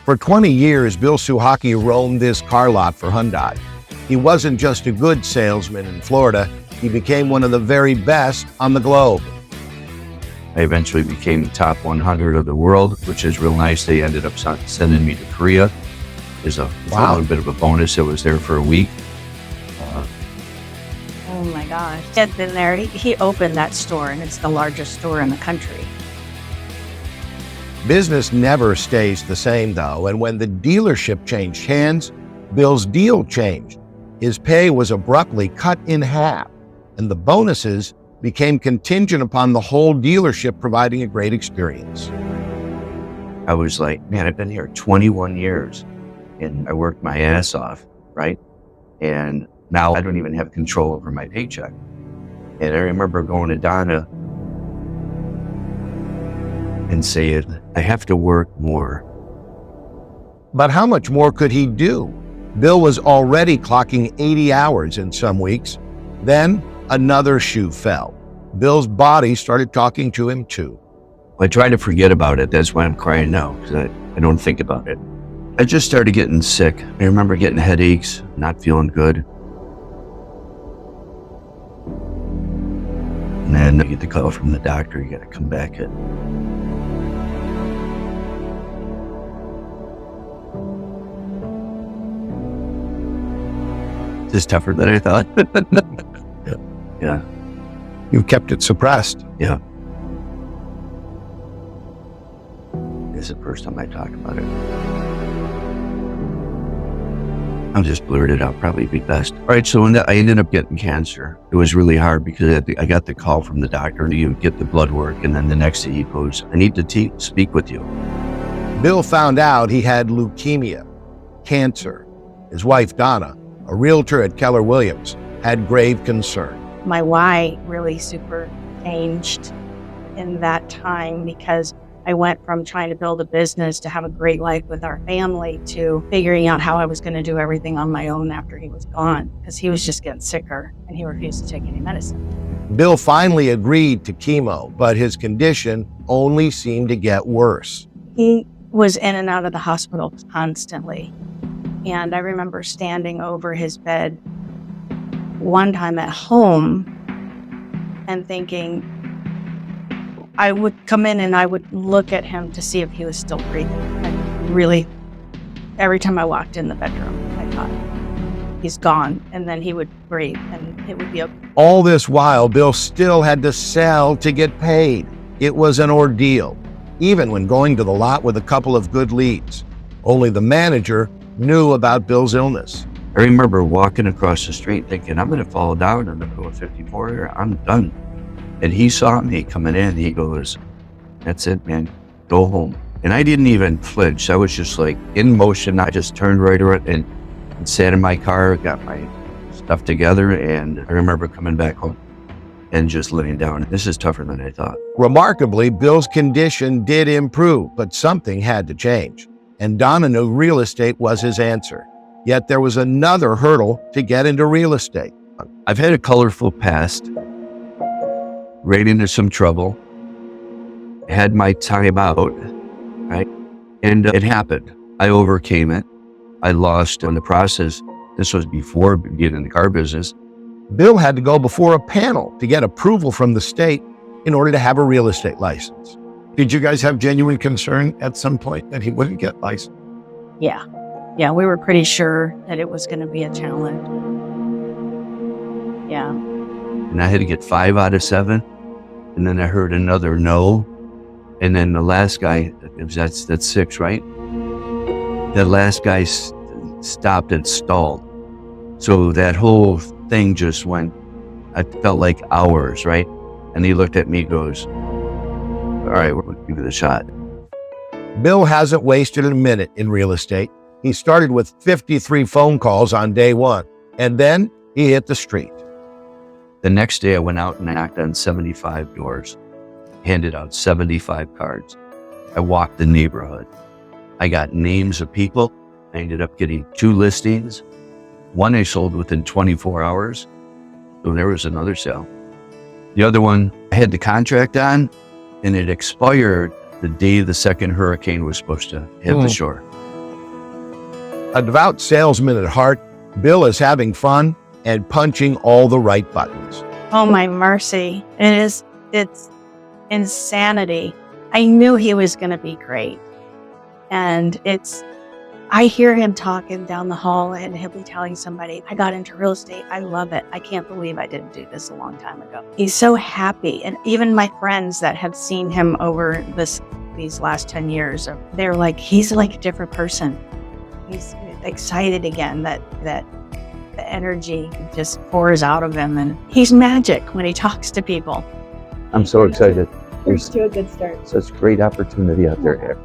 For 20 years, Bill Suchocki roamed this car lot for Hyundai. He wasn't just a good salesman in Florida, he became one of the very best on the globe. I eventually became the top 100 of the world, which is real nice. They ended up sending me to Korea. There's a little bit of a bonus. I was there for a week. Oh my gosh. He had been there. He opened that store, and it's the largest store in the country. Business never stays the same, though, and when the dealership changed hands, Bill's deal changed. His pay was abruptly cut in half, and the bonuses became contingent upon the whole dealership providing a great experience. I was like, man, I've been here 21 years, and I worked my ass off, right? And now I don't even have control over my paycheck. And I remember going to Donna and saying, I have to work more. But how much more could he do? Bill was already clocking 80 hours in some weeks. Then another shoe fell. Bill's body started talking to him too. I try to forget about it. That's why I'm crying now, because I don't think about it. I just started getting sick. I remember getting headaches, not feeling good. And then I get the call from the doctor, you got to come back in. This is tougher than I thought. Yeah. You kept it suppressed. Yeah. This is the first time I talk about it. I'll just blurt it out, probably be best. All right, so I ended up getting cancer. It was really hard because I got the call from the doctor, you get the blood work, and then the next day he goes, I need to speak with you. Bill found out he had leukemia, cancer. His wife, Donna, a realtor at Keller Williams, had grave concern. My why really super changed in that time because I went from trying to build a business to have a great life with our family to figuring out how I was going to do everything on my own after he was gone because he was just getting sicker and he refused to take any medicine. Bill finally agreed to chemo, but his condition only seemed to get worse. He was in and out of the hospital constantly. And I remember standing over his bed one time at home and thinking, I would come in and I would look at him to see if he was still breathing. And really, every time I walked in the bedroom, I thought, he's gone. And then he would breathe and it would be okay. All this while, Bill still had to sell to get paid. It was an ordeal, even when going to the lot with a couple of good leads. Only the manager knew about Bill's illness. I remember walking across the street thinking, I'm going to fall down in the middle of 54 here. I'm done. And he saw me coming in. He goes, that's it, man. Go home. And I didn't even flinch. I was just like in motion. I just turned right around and sat in my car, got my stuff together. And I remember coming back home and just laying down. This is tougher than I thought. Remarkably, Bill's condition did improve, but something had to change. And Donna knew real estate was his answer. Yet there was another hurdle to get into real estate. I've had a colorful past, ran into some trouble, had my time out, right? And it happened. I overcame it. I lost in the process. This was before getting in the car business. Bill had to go before a panel to get approval from the state in order to have a real estate license. Did you guys have genuine concern at some point that he wouldn't get licensed? Yeah. Yeah, we were pretty sure that it was going to be a challenge. Yeah. And I had to get 5 out of 7. And then I heard another no. And then the last guy, that's 6, right? The last guy stopped and stalled. So that whole thing just went, I felt like hours, right? And he looked at me and goes, all right, we're going to give it a shot. Bill hasn't wasted a minute in real estate. He started with 53 phone calls on day one, and then he hit the street. The next day I went out and knocked on 75 doors, handed out 75 cards. I walked the neighborhood. I got names of people. I ended up getting 2 listings. One I sold within 24 hours. So there was another sale. The other one I had the contract on and it expired the day the second hurricane was supposed to hit the shore. A devout salesman at heart, Bill is having fun and punching all the right buttons. Oh, my mercy. It's insanity. I knew he was going to be great. And I hear him talking down the hall and he'll be telling somebody, I got into real estate. I love it. I can't believe I didn't do this a long time ago. He's so happy. And even my friends that have seen him over these last 10 years, they're like, he's like a different person. He's excited again, that the energy just pours out of him. And he's magic when he talks to people. I'm so excited. Here's to a good start. Such great opportunity out there.